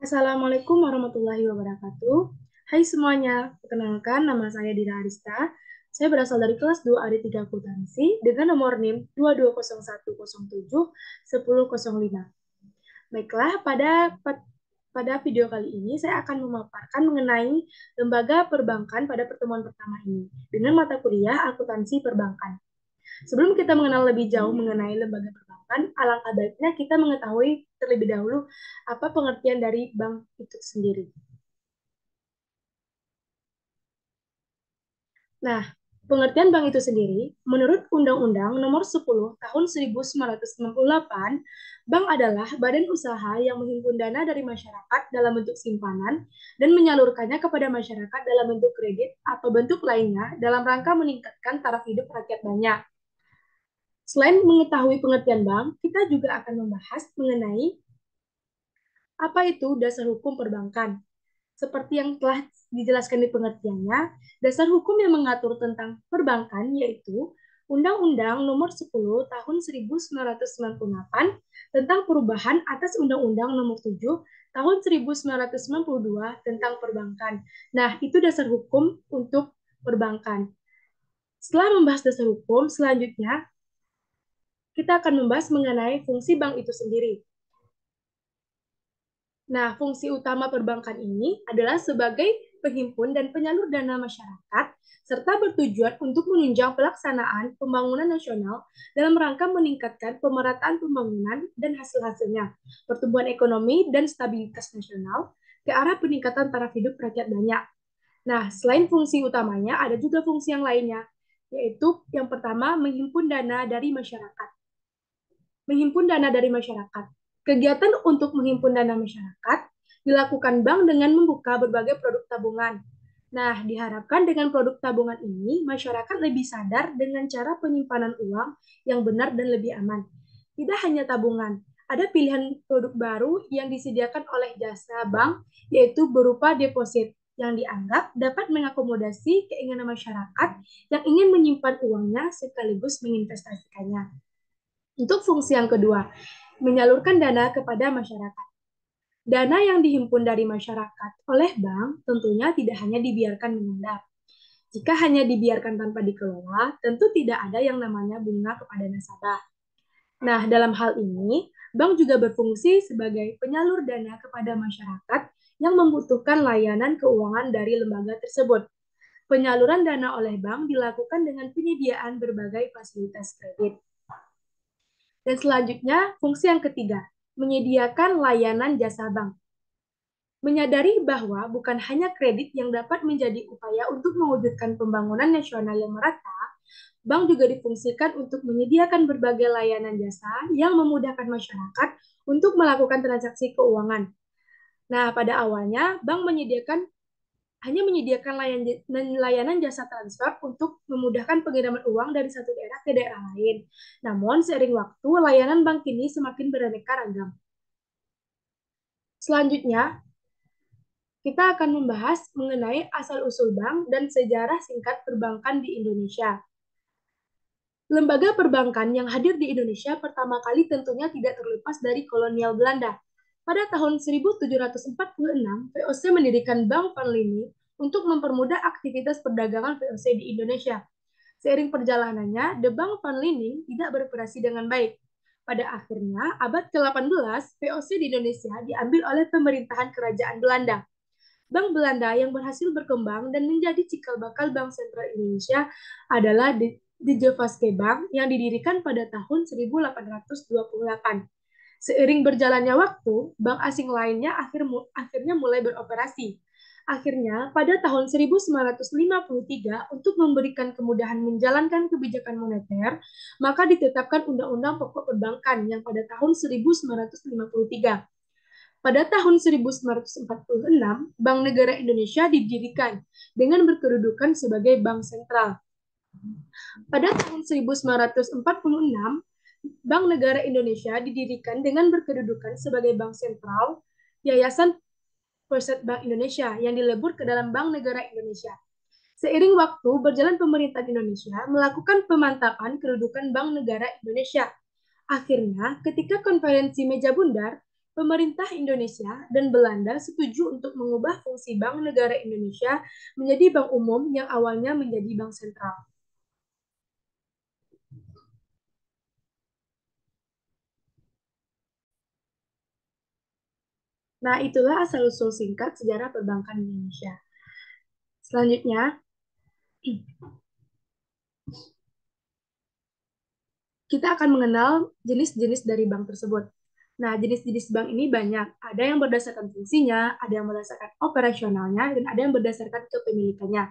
Assalamualaikum warahmatullahi wabarakatuh. Hai semuanya, perkenalkan nama saya Dina Arista. Saya berasal dari kelas 2 AD3 Akuntansi dengan nomor NIM 2201071005. Baiklah, pada video kali ini saya akan memaparkan mengenai lembaga perbankan pada pertemuan pertama ini dengan mata kuliah akuntansi perbankan. Sebelum kita mengenal lebih jauh mengenai lembaga perbankan, alangkah baiknya kita mengetahui terlebih dahulu apa pengertian dari bank itu sendiri. Nah, pengertian bank itu sendiri, menurut Undang-Undang Nomor 10 Tahun 1998, bank adalah badan usaha yang menghimpun dana dari masyarakat dalam bentuk simpanan dan menyalurkannya kepada masyarakat dalam bentuk kredit atau bentuk lainnya dalam rangka meningkatkan taraf hidup rakyat banyak. Selain mengetahui pengertian bank, kita juga akan membahas mengenai apa itu dasar hukum perbankan. Seperti yang telah dijelaskan di pengertiannya, dasar hukum yang mengatur tentang perbankan yaitu Undang-Undang Nomor 10 Tahun 1998 tentang perubahan atas Undang-Undang Nomor 7 Tahun 1992 tentang perbankan. Nah, itu dasar hukum untuk perbankan. Setelah membahas dasar hukum, selanjutnya kita akan membahas mengenai fungsi bank itu sendiri. Nah, fungsi utama perbankan ini adalah sebagai penghimpun dan penyalur dana masyarakat, serta bertujuan untuk menunjang pelaksanaan pembangunan nasional dalam rangka meningkatkan pemerataan pembangunan dan hasil-hasilnya, pertumbuhan ekonomi dan stabilitas nasional ke arah peningkatan taraf hidup rakyat banyak. Nah, selain fungsi utamanya, ada juga fungsi yang lainnya, yaitu yang pertama, menghimpun dana dari masyarakat. Menghimpun dana dari masyarakat. Kegiatan untuk menghimpun dana masyarakat dilakukan bank dengan membuka berbagai produk tabungan. Nah, diharapkan dengan produk tabungan ini, masyarakat lebih sadar dengan cara penyimpanan uang yang benar dan lebih aman. Tidak hanya tabungan, ada pilihan produk baru yang disediakan oleh jasa bank, yaitu berupa deposit yang dianggap dapat mengakomodasi keinginan masyarakat yang ingin menyimpan uangnya sekaligus menginvestasikannya. Untuk fungsi yang kedua, menyalurkan dana kepada masyarakat. Dana yang dihimpun dari masyarakat oleh bank tentunya tidak hanya dibiarkan mengendap. Jika hanya dibiarkan tanpa dikelola, tentu tidak ada yang namanya bunga kepada nasabah. Nah, dalam hal ini, bank juga berfungsi sebagai penyalur dana kepada masyarakat yang membutuhkan layanan keuangan dari lembaga tersebut. Penyaluran dana oleh bank dilakukan dengan penyediaan berbagai fasilitas kredit. Dan selanjutnya, fungsi yang ketiga, menyediakan layanan jasa bank. Menyadari bahwa bukan hanya kredit yang dapat menjadi upaya untuk mewujudkan pembangunan nasional yang merata, bank juga difungsikan untuk menyediakan berbagai layanan jasa yang memudahkan masyarakat untuk melakukan transaksi keuangan. Nah, pada awalnya, bank hanya menyediakan layanan jasa transfer untuk memudahkan pengiriman uang dari satu daerah ke daerah lain. Namun, seiring waktu, layanan bank ini semakin beraneka ragam. Selanjutnya, kita akan membahas mengenai asal-usul bank dan sejarah singkat perbankan di Indonesia. Lembaga perbankan yang hadir di Indonesia pertama kali tentunya tidak terlepas dari kolonial Belanda. Pada tahun 1746, VOC mendirikan Bank Van Liening untuk mempermudah aktivitas perdagangan VOC di Indonesia. Seiring perjalanannya, The Bank Van Liening tidak beroperasi dengan baik. Pada akhirnya, abad ke-18, VOC di Indonesia diambil oleh pemerintahan kerajaan Belanda. Bank Belanda yang berhasil berkembang dan menjadi cikal bakal Bank Sentral Indonesia adalah De Javaske Bank yang didirikan pada tahun 1828. Seiring berjalannya waktu, bank asing lainnya akhirnya mulai beroperasi. Akhirnya, pada tahun 1953, untuk memberikan kemudahan menjalankan kebijakan moneter, maka ditetapkan Undang-Undang Pokok Perbankan yang pada tahun 1953. Pada tahun 1946, Bank Negara Indonesia didirikan dengan berkedudukan sebagai bank sentral. Pada tahun 1946, Bank Negara Indonesia didirikan dengan berkedudukan sebagai bank sentral, Yayasan Pusat Bank Indonesia yang dilebur ke dalam Bank Negara Indonesia. Seiring waktu, berjalan pemerintahan Indonesia melakukan pemantapan kedudukan Bank Negara Indonesia. Akhirnya, ketika konferensi meja bundar, pemerintah Indonesia dan Belanda setuju untuk mengubah fungsi Bank Negara Indonesia menjadi bank umum yang awalnya menjadi bank sentral. Nah, itulah asal-usul singkat sejarah perbankan di Indonesia. Selanjutnya, kita akan mengenal jenis-jenis dari bank tersebut. Nah, jenis-jenis bank ini banyak. Ada yang berdasarkan fungsinya, ada yang berdasarkan operasionalnya, dan ada yang berdasarkan kepemilikannya.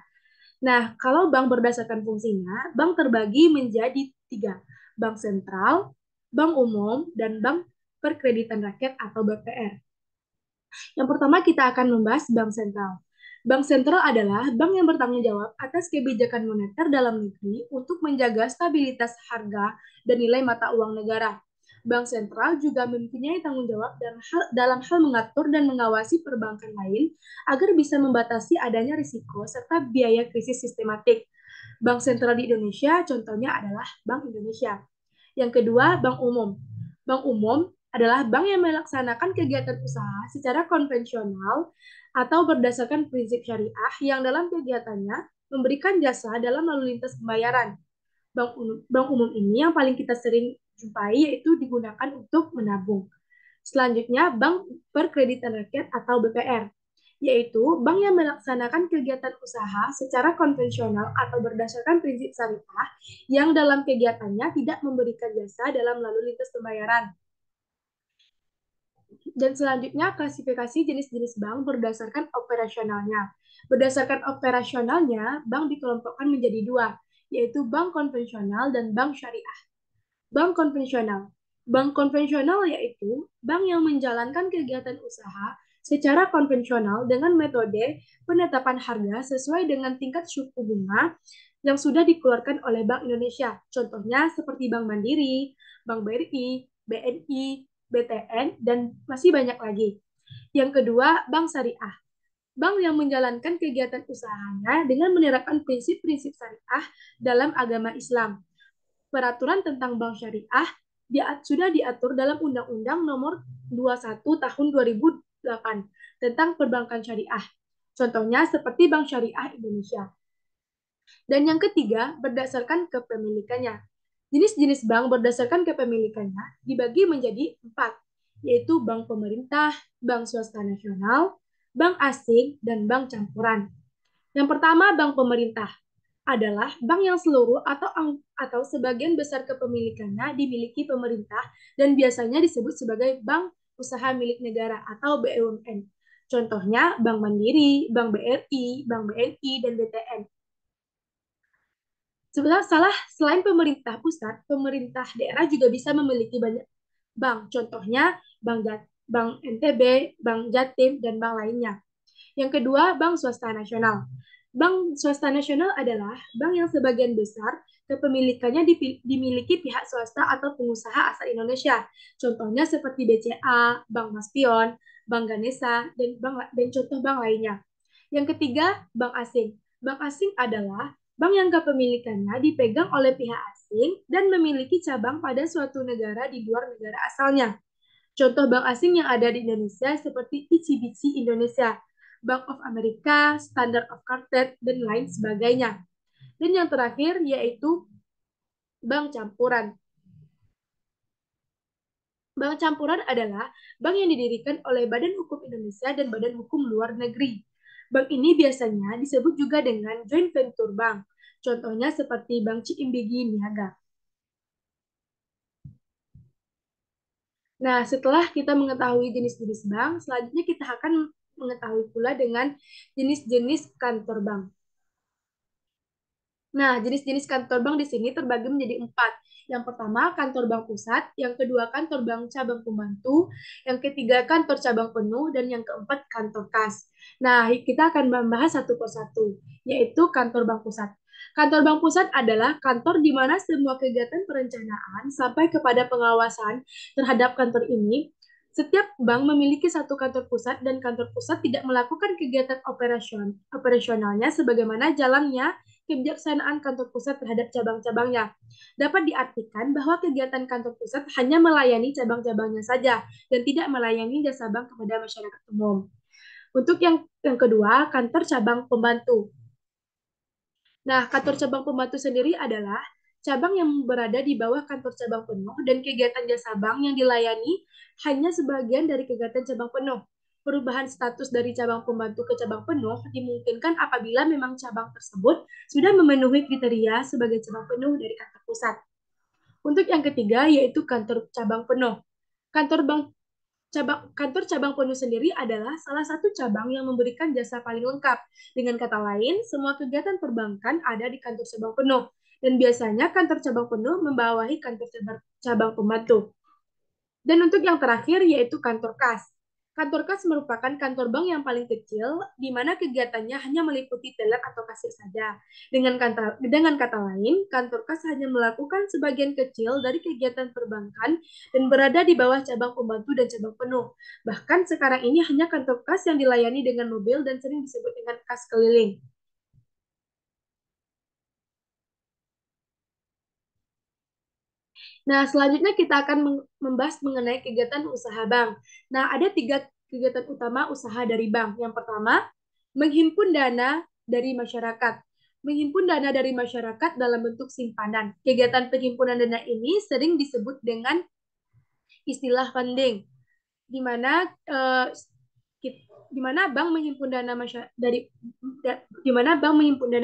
Nah, kalau bank berdasarkan fungsinya, bank terbagi menjadi tiga. Bank sentral, bank umum, dan bank perkreditan rakyat atau BPR. Yang pertama kita akan membahas bank sentral. Bank sentral adalah bank yang bertanggung jawab atas kebijakan moneter dalam negeri untuk menjaga stabilitas harga dan nilai mata uang negara. Bank sentral juga mempunyai tanggung jawab dalam hal mengatur dan mengawasi perbankan lain agar bisa membatasi adanya risiko serta biaya krisis sistematik. Bank sentral di Indonesia contohnya adalah Bank Indonesia. Yang kedua, bank umum. Bank umum adalah bank yang melaksanakan kegiatan usaha secara konvensional atau berdasarkan prinsip syariah yang dalam kegiatannya memberikan jasa dalam lalu lintas pembayaran. Bank umum ini yang paling kita sering jumpai yaitu digunakan untuk menabung. Selanjutnya, Bank Perkreditan Rakyat atau BPR, yaitu bank yang melaksanakan kegiatan usaha secara konvensional atau berdasarkan prinsip syariah yang dalam kegiatannya tidak memberikan jasa dalam lalu lintas pembayaran. Dan selanjutnya klasifikasi jenis-jenis bank berdasarkan operasionalnya. Berdasarkan operasionalnya, bank dikelompokkan menjadi dua, yaitu bank konvensional dan bank syariah. Bank konvensional. Bank konvensional yaitu bank yang menjalankan kegiatan usaha secara konvensional dengan metode penetapan harga sesuai dengan tingkat suku bunga yang sudah dikeluarkan oleh Bank Indonesia. Contohnya seperti Bank Mandiri, Bank BRI, BNI, BTN, dan masih banyak lagi. Yang kedua, bank syariah. Bank yang menjalankan kegiatan usahanya dengan menerapkan prinsip-prinsip syariah dalam agama Islam. Peraturan tentang bank syariah sudah diatur dalam Undang-Undang Nomor 21 Tahun 2008 tentang perbankan syariah. Contohnya seperti Bank Syariah Indonesia. Dan yang ketiga, berdasarkan kepemilikannya. Jenis-jenis bank berdasarkan kepemilikannya dibagi menjadi 4, yaitu bank pemerintah, bank swasta nasional, bank asing, dan bank campuran. Yang pertama, bank pemerintah adalah bank yang seluruh atau sebagian besar kepemilikannya dimiliki pemerintah dan biasanya disebut sebagai bank usaha milik negara atau BUMN. Contohnya Bank Mandiri, Bank BRI, Bank BNI, dan BTN. Sebenarnya selain pemerintah pusat, pemerintah daerah juga bisa memiliki banyak bank. Contohnya Bank NTB, Bank Jatim, dan bank lainnya. Yang kedua, bank swasta nasional. Bank swasta nasional adalah bank yang sebagian besar kepemilikannya dimiliki pihak swasta atau pengusaha asal Indonesia. Contohnya seperti BCA, Bank Maspion, Bank Ganesa, dan contoh bank lainnya. Yang ketiga, bank asing. Bank asing adalah bank yang kepemilikannya dipegang oleh pihak asing dan memiliki cabang pada suatu negara di luar negara asalnya. Contoh bank asing yang ada di Indonesia seperti ICBC Indonesia, Bank of America, Standard of Chartered, dan lain sebagainya. Dan yang terakhir yaitu bank campuran. Bank campuran adalah bank yang didirikan oleh Badan Hukum Indonesia dan Badan Hukum Luar Negeri. Bank ini biasanya disebut juga dengan joint venture bank. Contohnya seperti Bank Ciimbigi Niaga. Nah, setelah kita mengetahui jenis-jenis bank, selanjutnya kita akan mengetahui pula dengan jenis-jenis kantor bank. Nah, jenis-jenis kantor bank di sini terbagi menjadi 4. Yang pertama, kantor bank pusat. Yang kedua, kantor bank cabang pembantu. Yang ketiga, kantor cabang penuh. Dan yang keempat, kantor kas. Nah, kita akan membahas satu persatu, yaitu kantor bank pusat. Kantor bank pusat adalah kantor di mana semua kegiatan perencanaan sampai kepada pengawasan terhadap kantor ini Setiap bank memiliki satu kantor pusat dan kantor pusat tidak melakukan kegiatan operasionalnya sebagaimana jalannya kebijaksanaan kantor pusat terhadap cabang-cabangnya. Dapat diartikan bahwa kegiatan kantor pusat hanya melayani cabang-cabangnya saja dan tidak melayani jasa bank kepada masyarakat umum. Untuk yang kedua, kantor cabang pembantu. Nah, kantor cabang pembantu sendiri adalah cabang yang berada di bawah kantor cabang penuh dan kegiatan jasa bank yang dilayani hanya sebagian dari kegiatan cabang penuh. Perubahan status dari cabang pembantu ke cabang penuh dimungkinkan apabila memang cabang tersebut sudah memenuhi kriteria sebagai cabang penuh dari kantor pusat. Untuk yang ketiga yaitu kantor cabang penuh. Kantor bank Kantor cabang penuh sendiri adalah salah satu cabang yang memberikan jasa paling lengkap. Dengan kata lain, semua kegiatan perbankan ada di kantor cabang penuh. Dan biasanya kantor cabang penuh membawahi kantor cabang pembantu. Dan untuk yang terakhir yaitu kantor kas. Kantor kas merupakan kantor bank yang paling kecil, di mana kegiatannya hanya meliputi teller atau kasir saja. Dengan kata lain, kantor kas hanya melakukan sebagian kecil dari kegiatan perbankan dan berada di bawah cabang pembantu dan cabang penuh. Bahkan sekarang ini hanya kantor kas yang dilayani dengan mobil dan sering disebut dengan kas keliling. Nah, selanjutnya kita akan membahas mengenai kegiatan usaha bank. Nah, ada 3 kegiatan utama usaha dari bank. Yang pertama, menghimpun dana dari masyarakat. Menghimpun dana dari masyarakat dalam bentuk simpanan. Kegiatan penghimpunan dana ini sering disebut dengan istilah funding, di mana di mana bank menghimpun dana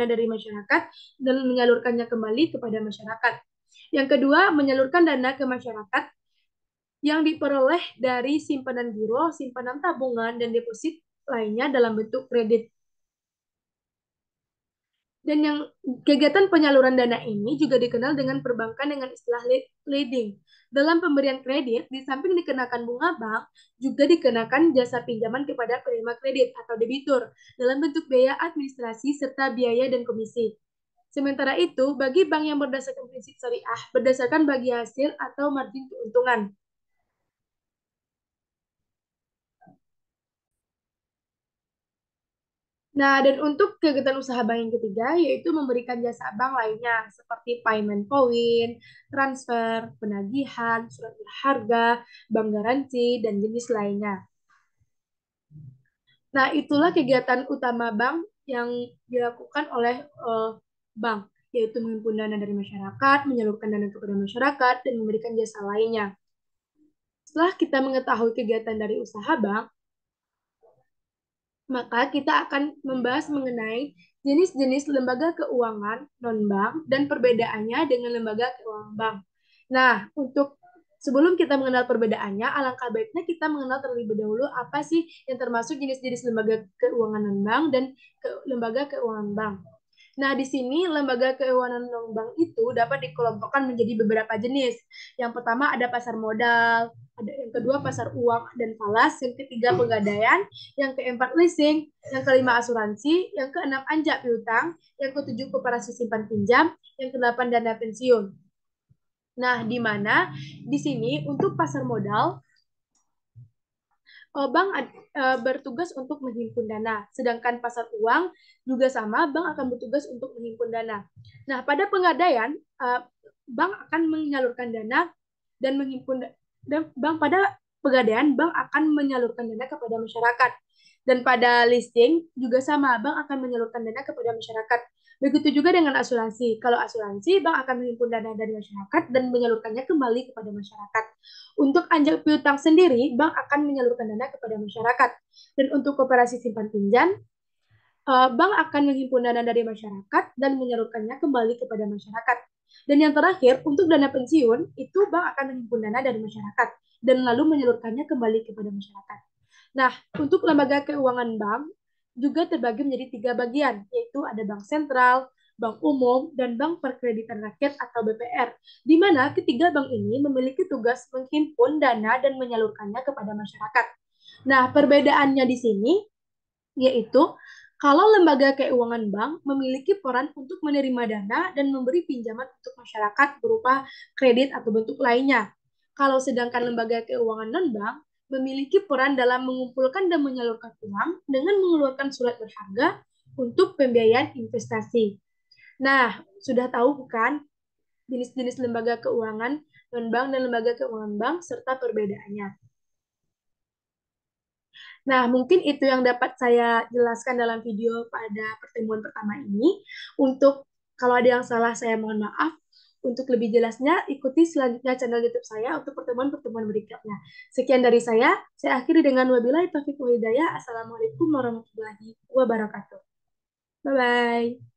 dari masyarakat dan menyalurkannya kembali kepada masyarakat. Yang kedua, menyalurkan dana ke masyarakat yang diperoleh dari simpanan giro, simpanan tabungan, dan deposit lainnya dalam bentuk kredit. Dan yang kegiatan penyaluran dana ini juga dikenal dengan perbankan dengan istilah leading. Dalam pemberian kredit, di samping dikenakan bunga bank, juga dikenakan jasa pinjaman kepada penerima kredit atau debitur dalam bentuk biaya administrasi serta biaya dan komisi. Sementara itu, bagi bank yang berdasarkan prinsip syariah, berdasarkan bagi hasil atau margin keuntungan. Nah, dan untuk kegiatan usaha bank yang ketiga, yaitu memberikan jasa bank lainnya, seperti payment point, transfer, penagihan, surat berharga, bank garansi, dan jenis lainnya. Nah, itulah kegiatan utama bank yang dilakukan oleh bank, yaitu menghimpun dana dari masyarakat, menyalurkan dana kepada masyarakat, dan memberikan jasa lainnya. Setelah kita mengetahui kegiatan dari usaha bank, maka kita akan membahas mengenai jenis-jenis lembaga keuangan non-bank dan perbedaannya dengan lembaga keuangan bank. Nah, untuk sebelum kita mengenal perbedaannya, alangkah baiknya kita mengenal terlebih dahulu apa sih yang termasuk jenis-jenis lembaga keuangan non-bank dan lembaga keuangan bank. Nah, di sini lembaga keuangan non-bank itu dapat dikelompokkan menjadi beberapa jenis. Yang pertama ada pasar modal, ada yang kedua pasar uang dan falas, yang ketiga pegadaian, yang keempat leasing, yang kelima asuransi, yang keenam anjak piutang, yang ketujuh koperasi simpan pinjam, yang kedelapan dana pensiun. Nah, di mana di sini untuk pasar modal bank bertugas untuk menghimpun dana, sedangkan pasar uang juga sama, bank akan bertugas untuk menghimpun dana. Nah, pada pengadaian, bank akan menyalurkan dana dan menghimpun dan bank pada pegadaian bank akan menyalurkan dana kepada masyarakat. Dan pada listing juga sama, bank akan menyalurkan dana kepada masyarakat. Begitu juga dengan asuransi. Kalau asuransi, bank akan menghimpun dana dari masyarakat dan menyalurkannya kembali kepada masyarakat. Untuk anjak piutang sendiri, bank akan menyalurkan dana kepada masyarakat. Dan untuk koperasi simpan pinjam, bank akan menghimpun dana dari masyarakat dan menyalurkannya kembali kepada masyarakat. Dan yang terakhir, untuk dana pensiun, itu bank akan menghimpun dana dari masyarakat dan lalu menyalurkannya kembali kepada masyarakat. Nah, untuk lembaga keuangan bank juga terbagi menjadi 3 bagian, yaitu ada bank sentral, bank umum, dan bank perkreditan rakyat atau BPR, di mana ketiga bank ini memiliki tugas menghimpun dana dan menyalurkannya kepada masyarakat. Nah, perbedaannya di sini yaitu kalau lembaga keuangan bank memiliki peran untuk menerima dana dan memberi pinjaman untuk masyarakat berupa kredit atau bentuk lainnya. Kalau sedangkan lembaga keuangan non-bank memiliki peran dalam mengumpulkan dan menyalurkan uang dengan mengeluarkan surat berharga untuk pembiayaan investasi. Nah, sudah tahu bukan jenis-jenis lembaga keuangan non-bank dan lembaga keuangan bank serta perbedaannya. Nah, mungkin itu yang dapat saya jelaskan dalam video pada pertemuan pertama ini. Untuk kalau ada yang salah, saya mohon maaf. Untuk lebih jelasnya, ikuti selanjutnya channel YouTube saya untuk pertemuan-pertemuan berikutnya. Sekian dari saya akhiri dengan wabillahi taufiq wal hidayah. Assalamualaikum warahmatullahi wabarakatuh. Bye-bye.